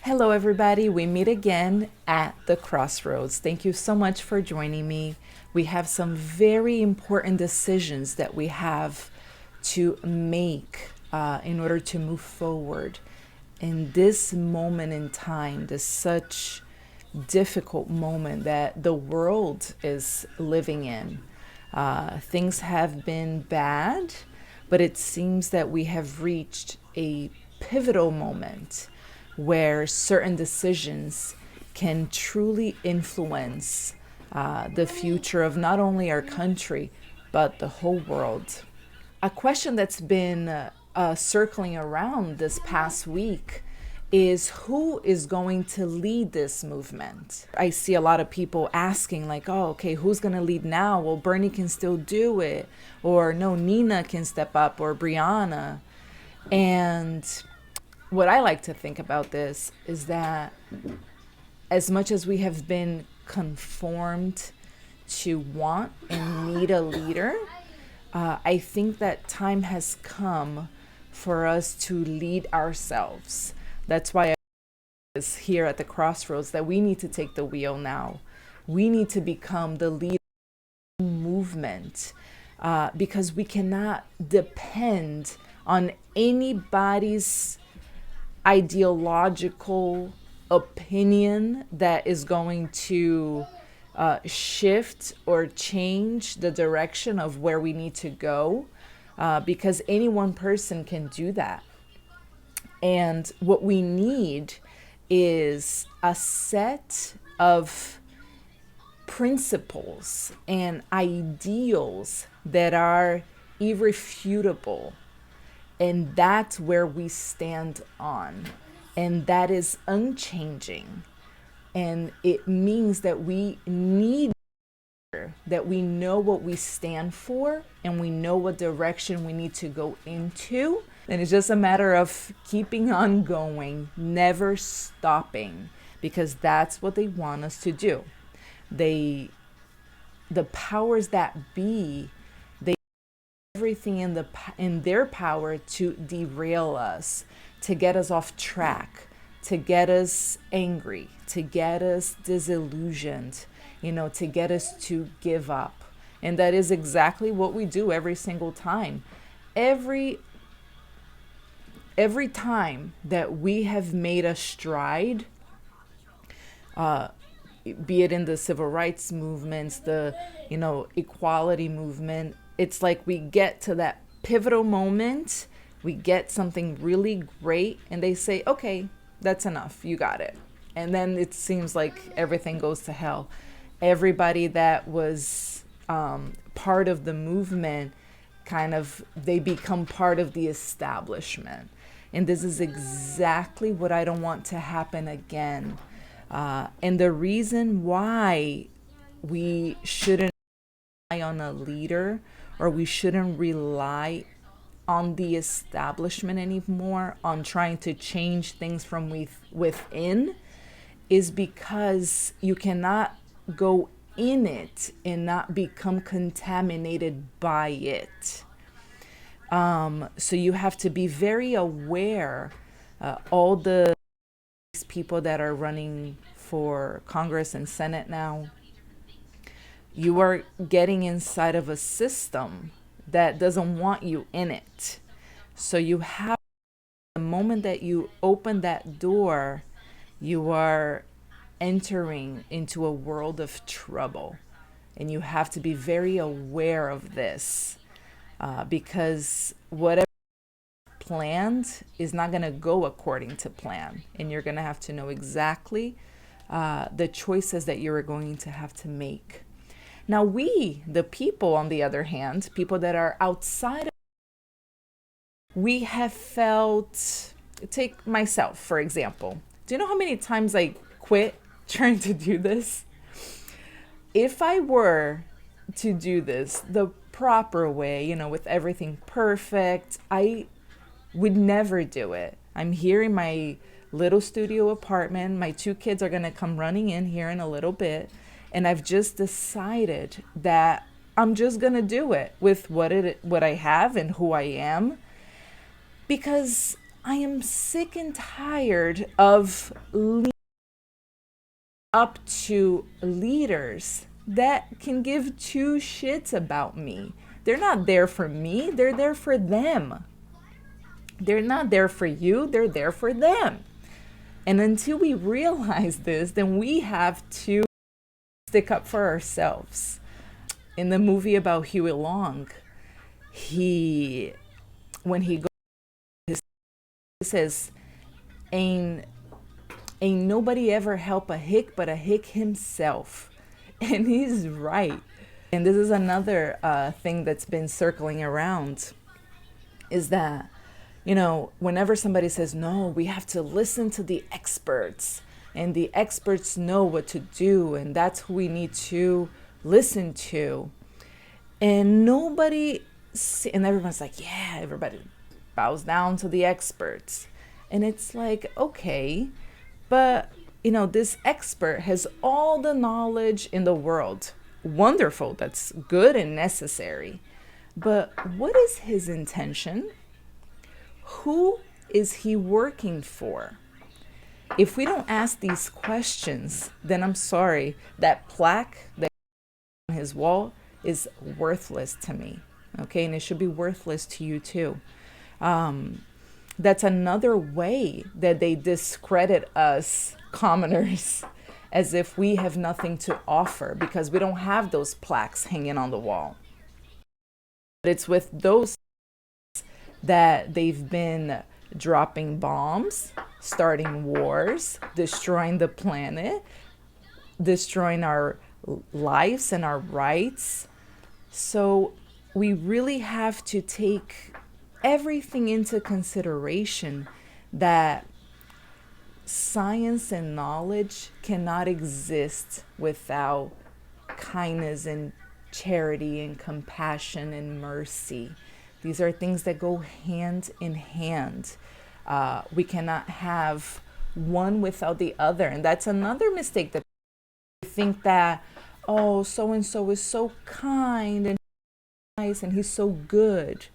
Hello, everybody. We meet again at the Crossroads. Thank you so much for joining me. We have some very important decisions that we have to make in order to move forward in this moment in time, this such difficult moment that the world is living in. Things have been bad, but it seems that we have reached a pivotal moment where certain decisions can truly influence the future of not only our country, but the whole world. A question that's been circling around this past week is who is going to lead this movement? I see a lot of people asking, like, oh, okay, who's going to lead now? Well, Bernie can still do it. Or no, Nina can step up, or Brianna. And what I like to think about this is that as much as we have been conformed to want and need a leader, I think that time has come for us to lead ourselves. That's why I is here at the Crossroads that we need to take the wheel now. We need to become the leader of the movement because we cannot depend on anybody's ideological opinion that is going to shift or change the direction of where we need to go, because any one person can do that. And what we need is a set of principles and ideals that are irrefutable. And that's where we stand on. And that is unchanging. And it means that we need that we know what we stand for and we know what direction we need to go into. And it's just a matter of keeping on going, never stopping, because that's what they want us to do. The powers that be, they do everything in their power to derail us, to get us off track, to get us angry, to get us disillusioned, to get us to give up. And that is exactly what we do every single time. Every time that we have made a stride, be it in the civil rights movements, the equality movement, it's like we get to that pivotal moment, we get something really great, and they say, okay, that's enough, you got it. And then it seems like everything goes to hell. Everybody that was part of the movement, they become part of the establishment. And this is exactly what I don't want to happen again. And the reason why we shouldn't rely on a leader, or we shouldn't rely on the establishment anymore, on trying to change things from within, is because you cannot go in it and not become contaminated by it. So you have to be very aware. All the people that are running for Congress and Senate now, you are getting inside of a system that doesn't want you in it. So you have, the moment that you open that door, you are entering into a world of trouble. And you have to be very aware of this, because whatever planned is not going to go according to plan. And you're going to have to know exactly the choices that you're going to have to make. Now, we, the people, on the other hand, people that are outside, we have felt, take myself, for example. Do you know how many times I quit trying to do this? If I were to do this the proper way, with everything perfect, I would never do it. I'm here in my little studio apartment. My 2 kids are going to come running in here in a little bit. And I've just decided that I'm just going to do it with what I have and who I am. Because I am sick and tired of up to leaders that can give two shits about me. They're not there for me, they're there for them. They're not there for you, they're there for them. And until we realize this, then we have to stick up for ourselves. In the movie about Huey Long, when he goes, he says, ain't nobody ever help a hick but a hick himself. And he's right. And this is another thing that's been circling around, is that, whenever somebody says, no, we have to listen to the experts, and the experts know what to do, and that's who we need to listen to. And and everyone's like, yeah, everybody bows down to the experts. And it's like, okay, but, this expert has all the knowledge in the world. Wonderful, that's good and necessary. But what is his intention? Who is he working for? If we don't ask these questions, then I'm sorry, that plaque that on his wall is worthless to me. Okay, and it should be worthless to you too. That's another way that they discredit us commoners, as if we have nothing to offer because we don't have those plaques hanging on the wall. But it's with those that they've been dropping bombs, starting wars, destroying the planet, destroying our lives and our rights. So we really have to take everything into consideration, that science and knowledge cannot exist without kindness and charity and compassion and mercy. These are things that go hand in hand. We cannot have one without the other. And that's another mistake, that we think that, oh, so-and-so is so kind and nice and he's so good.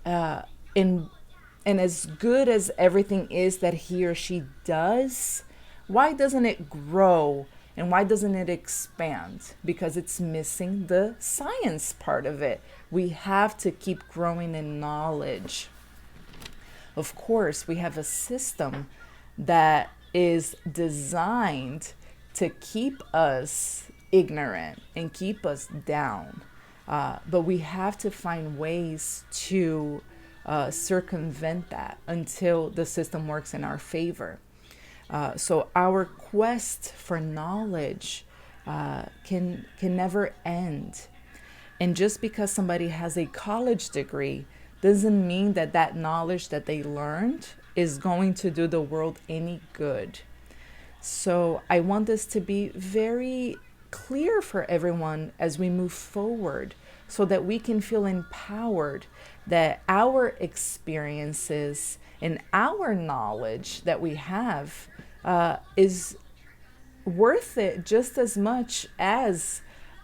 And as good as everything is that he or she does, why doesn't it grow and why doesn't it expand? Because it's missing the science part of it. We have to keep growing in knowledge. Of course, we have a system that is designed to keep us ignorant and keep us down. But we have to find ways to circumvent that until the system works in our favor. So our quest for knowledge can never end. And just because somebody has a college degree doesn't mean that that knowledge that they learned is going to do the world any good. So I want this to be very clear for everyone as we move forward, so that we can feel empowered that our experiences and our knowledge that we have is worth it just as much as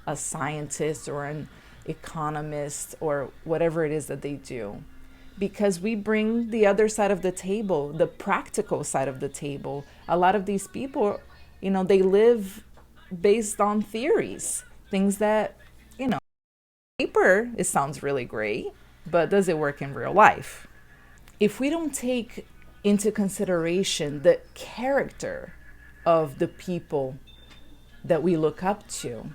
a scientist or an economist or whatever it is that they do. Because we bring the other side of the table, the practical side of the table. A lot of these people, they live based on theories, things that, paper, it sounds really great, but does it work in real life? If we don't take into consideration the character of the people that we look up to,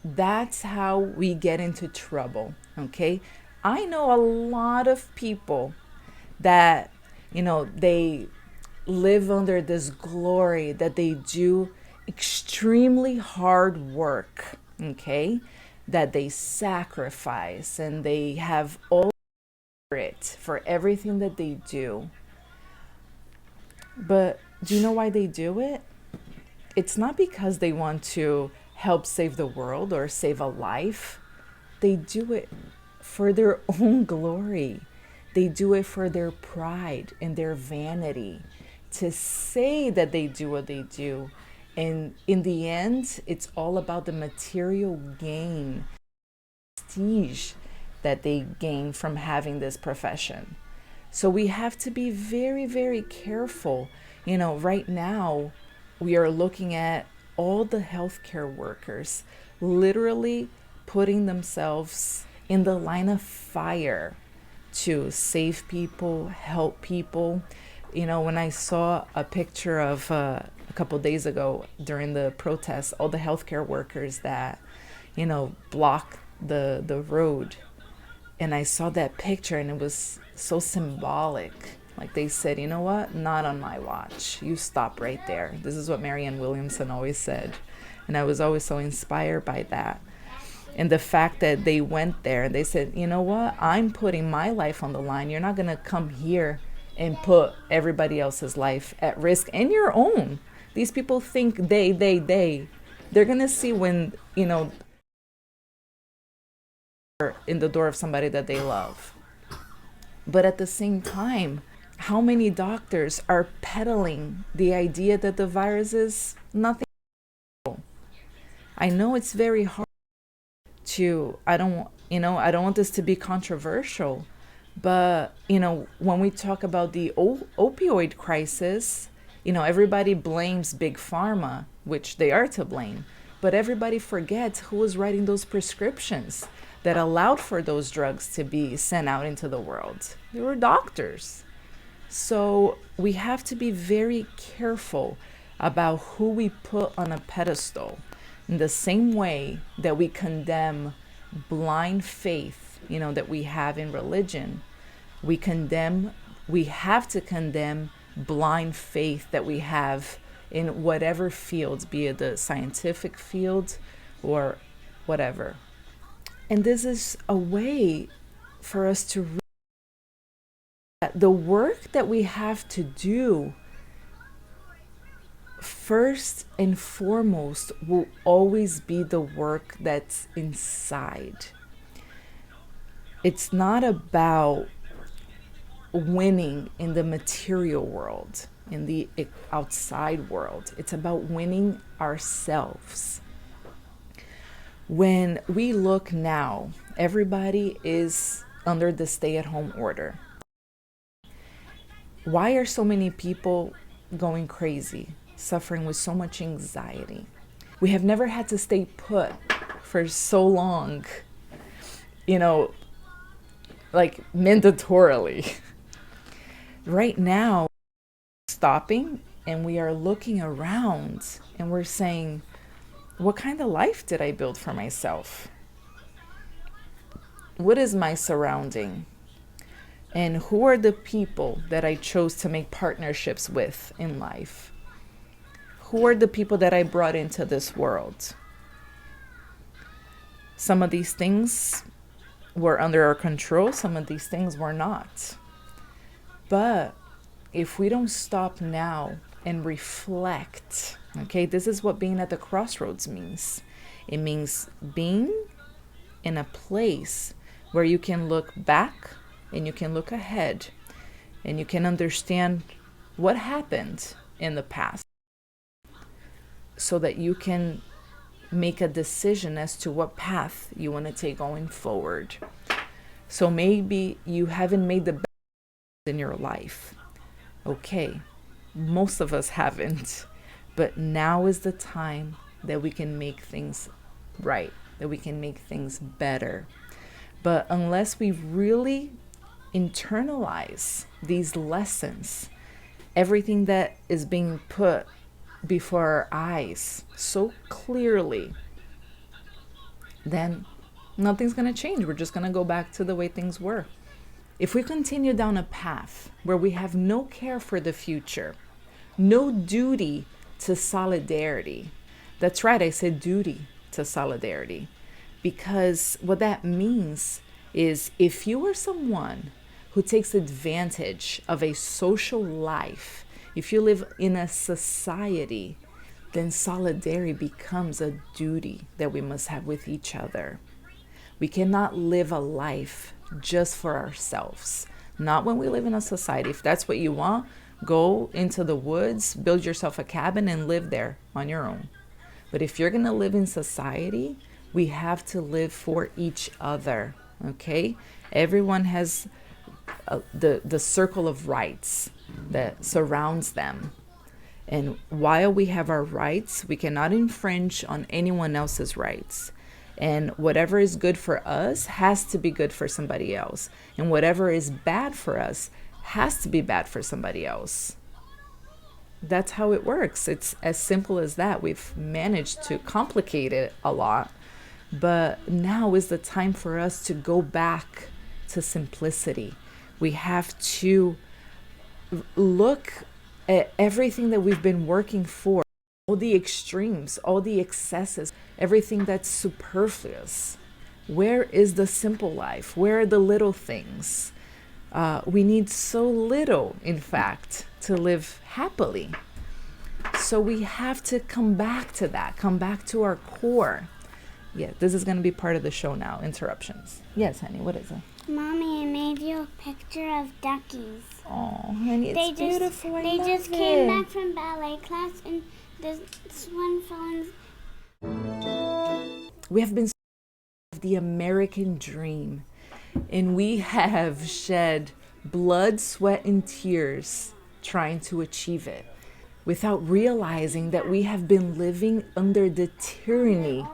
that's how we get into trouble, okay? I know a lot of people that, they live under this glory that they do extremely hard work, okay? That they sacrifice and they have all it for everything that they do. But do you know why they do it? It's not because they want to help save the world or save a life. They do it for their own glory. They do it for their pride and their vanity, to say that they do what they do. And in the end, it's all about the material gain, prestige that they gain from having this profession. So we have to be very, very careful. Right now, we are looking at all the healthcare workers literally putting themselves in the line of fire to save people, help people. When I saw a picture of a couple days ago during the protests, all the healthcare workers that, block the road, and I saw that picture and it was so symbolic. Like they said, you know what? Not on my watch. You stop right there. This is what Marianne Williamson always said. And I was always so inspired by that. And the fact that they went there and they said, you know what? I'm putting my life on the line. You're not going to come here and put everybody else's life at risk and your own. These people think they. They're going to see when, in the door of somebody that they love. But at the same time, how many doctors are peddling the idea that the virus is nothing? I know it's very hard I don't want this to be controversial, but, when we talk about the opioid crisis, everybody blames Big Pharma, which they are to blame, but everybody forgets who was writing those prescriptions that allowed for those drugs to be sent out into the world. They were doctors. So we have to be very careful about who we put on a pedestal. In the same way that we condemn blind faith, that we have in religion, we have to condemn blind faith that we have in whatever fields, be it the scientific field or whatever. And this is a way for us to realize that the work that we have to do, first and foremost, will always be the work that's inside. It's not about winning in the material world, in the outside world. It's about winning ourselves. When we look now, everybody is under the stay-at-home order. Why are so many people going crazy, suffering with so much anxiety? We have never had to stay put for so long, like mandatorily. Right now, stopping and we are looking around and we're saying, what kind of life did I build for myself? What is my surrounding? And who are the people that I chose to make partnerships with in life? Who are the people that I brought into this world? Some of these things were under our control. Some of these things were not. But if we don't stop now and reflect, okay, this is what being at the crossroads means. It means being in a place where you can look back and you can look ahead and you can understand what happened in the past so that you can make a decision as to what path you want to take going forward. So maybe you haven't made the best in your life. Okay, most of us haven't, but now is the time that we can make things right, that we can make things better. But unless we really internalize these lessons, everything that is being put before our eyes so clearly, then nothing's going to change. We're just going to go back to the way things were. If we continue down a path where we have no care for the future, no duty to solidarity, that's right, I said duty to solidarity, because what that means is if you are someone who takes advantage of a social life, if you live in a society, then solidarity becomes a duty that we must have with each other. We cannot live a life just for ourselves. Not when we live in a society. If that's what you want, go into the woods, build yourself a cabin and live there on your own. But if you're going to live in society, we have to live for each other, okay? Everyone has the circle of rights that surrounds them. And while we have our rights, we cannot infringe on anyone else's rights. And whatever is good for us has to be good for somebody else. And whatever is bad for us has to be bad for somebody else. That's how it works. It's as simple as that. We've managed to complicate it a lot. But now is the time for us to go back to simplicity. We have to look at everything that we've been working for, all the extremes, all the excesses, everything that's superfluous. Where is the simple life? Where are the little things? We need so little, in fact, to live happily. So we have to come back to that, come back to our core. Yeah, this is going to be part of the show now. Interruptions. Yes, honey, what is it? Mommy, I made you a picture of duckies. Oh, honey, it's beautiful. They just came back from ballet class, and this one fell in. We have been the American dream, and we have shed blood, sweat, and tears trying to achieve it without realizing that we have been living under the tyranny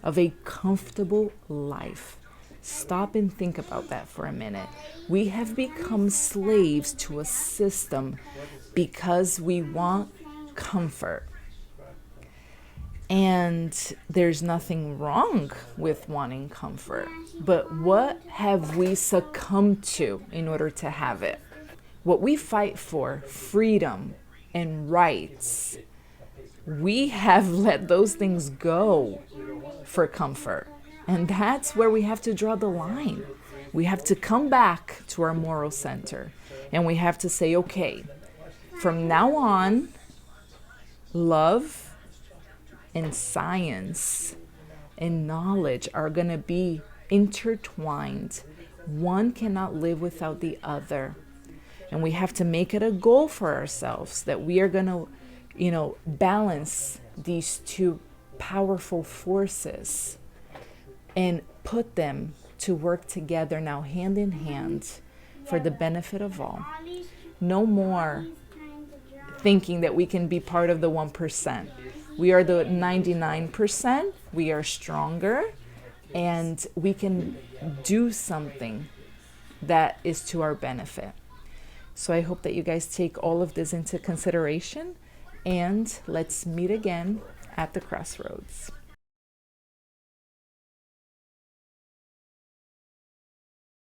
of a comfortable life. Stop and think about that for a minute. We have become slaves to a system because we want comfort. And there's nothing wrong with wanting comfort. But what have we succumbed to in order to have it? What we fight for, freedom and rights, we have let those things go for comfort. And that's where we have to draw the line. We have to come back to our moral center. And we have to say, okay, from now on, love and science and knowledge are going to be intertwined. One cannot live without the other. And we have to make it a goal for ourselves that we are going to, balance these two powerful forces and put them to work together now hand in hand for the benefit of all. No more thinking that we can be part of the 1%. We are the 99%. We are stronger, and we can do something that is to our benefit. So I hope that you guys take all of this into consideration, and let's meet again at the Crossroads.